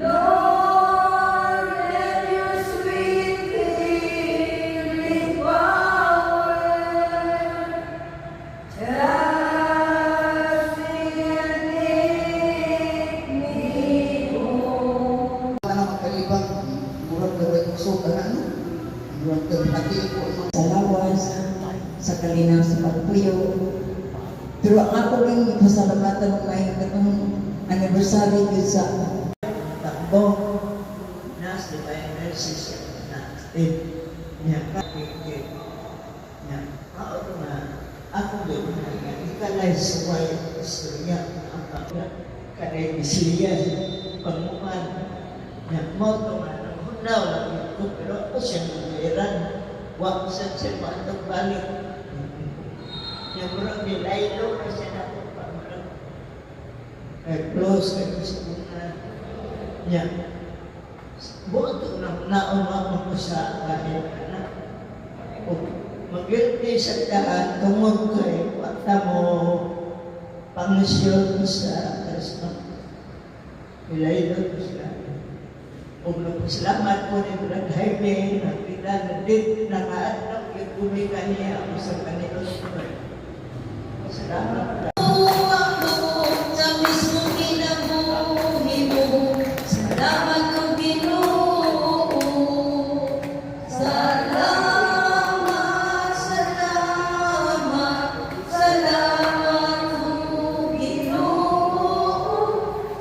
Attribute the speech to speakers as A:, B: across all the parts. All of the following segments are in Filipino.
A: Lord, let your sweet healing power touch me and take me home.
B: Makalibang murag gawin usog ano? Murag terhati ko
C: sa lawas, sa kalinaw sa pagpuyo. Pero ang ako rin pasalamatan ko ay katong anniversary yun sa takbo.
D: Nas divine mercy na state niya kakikit niya ako na ako din na ikalay sa way istorya ang kanay bisiliya panguman niya mo ito nga ng hunaw lang ito pero ako siya nangyaran wak sa siya maandang balik niya murang nilaylo na siya na po pamurang close ka sa mga niya buot na naunawang ko sa kahit anak. Mag-guilty sa daan, tungod kay pata mo pangisyon sa Krisma. Ilaylo ko sila. Kung nagpasalamat ko ni Brad Jaime, nagpita na din, nakaadnak, yung tumika niya ako sa kanilong ko. Salamat.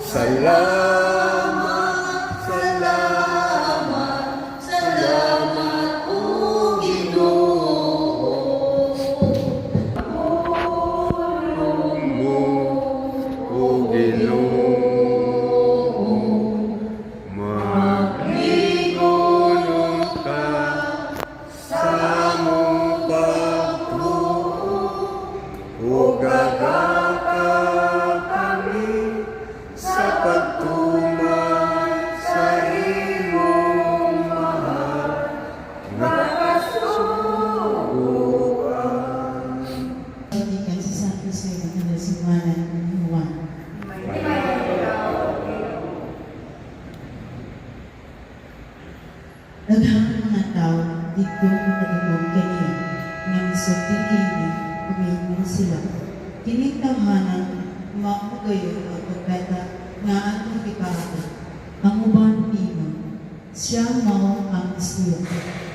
A: Salamat, salamat, salamat, O Ginoo.
E: Tulong mo, O Ginoo, magligulong ka sa among pagtuo, o gagaka kami sa pagtuman sa imong mahal nga kasuguan.
C: Hindi kasi sa akin sa iyo na simana ng Juan. Daghang mga tao dito makadungog kaniya nga misulting ini umiingon sila. Kining tawhanan makugayon ang pagkata nga atong ipahatan. Ang uban ingon, siya mao ang Mesiya,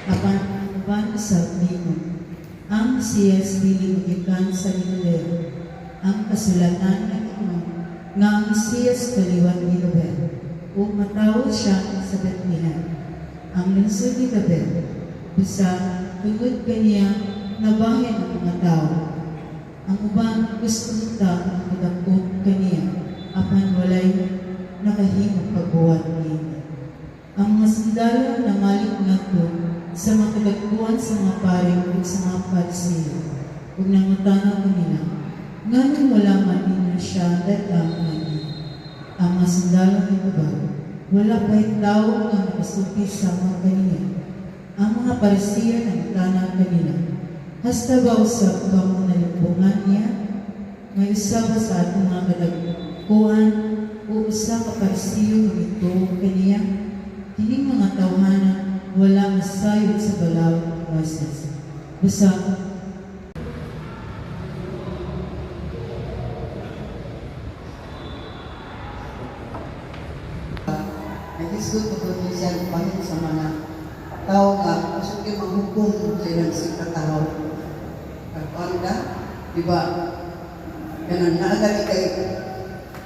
C: apan ang uban sa ingon. Ang Mesiyas dili magikan sa Galilea. Ang kasulatan nag-ingon nga ang Mesiyas kaliwan ni David, ug matawag siya sa Bethlehem. Ang lungsod ni David, bisa tungod kaniya nabahin ang mga tao. Ang uban gusto nita ang pagdakop kaniya, apan walay nakahimong pagbuhat niya. Ang mga sundalo na malik nato sa mga kadagkuhan sa mga paring ug sa mga Parisiyo, ug nangutana ko nila, nganong wala man ninyo siya datang niya. Ang mga sundalo ni Ubang, wala pa'y tao nga nakasuki sa mga kaniya. Ang mga Parisiyo nangutana kanila, hasta ba usap ka mo nalipungan niya? May usap ba sa atong mga kadagkuhan o usa ka Parisiyo ito kaniya? Kining mga tawhanan wala masayod sa balaw ng boses. Basta,
B: Nag-isgot ko doon siya pangin sa mga tao nga gusto kayo manghukom silang si katao. Kagpaan ka, di ba? Ganun, naagali kay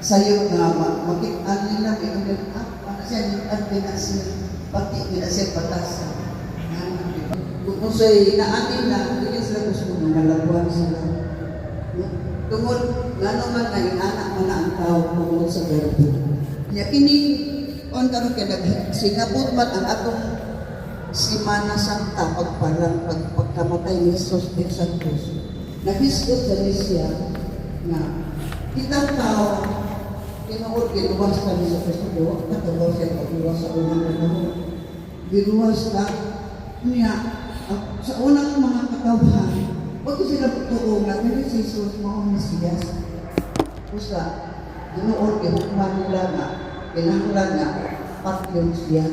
B: sayo nga makitaan nila, may ulit, para siya, nilad din na siya, pati nila siya patas. Kung siya'y naamin na, hindi sila gusto nung nalabuan sila. Tungod, nga naman na yung anak mo na ang tao tungod sa garbo. Kaya kini, on karon kay sinabot man ang atong Semana Santa pagkamatay ni Jesus de Santos. Nahisgot sa siya na kitang tao tinuod giluwas ka ni sa Kristo, katulad siya pagluwas sa unang panahon. Giluwas ka niya sa unang mga katawhan. Huwag sila tuong na kaya si Jesus mo ang Mesiyas. Usa, tinuod gihukman nila nga kinahanglan nga tapat yun siya.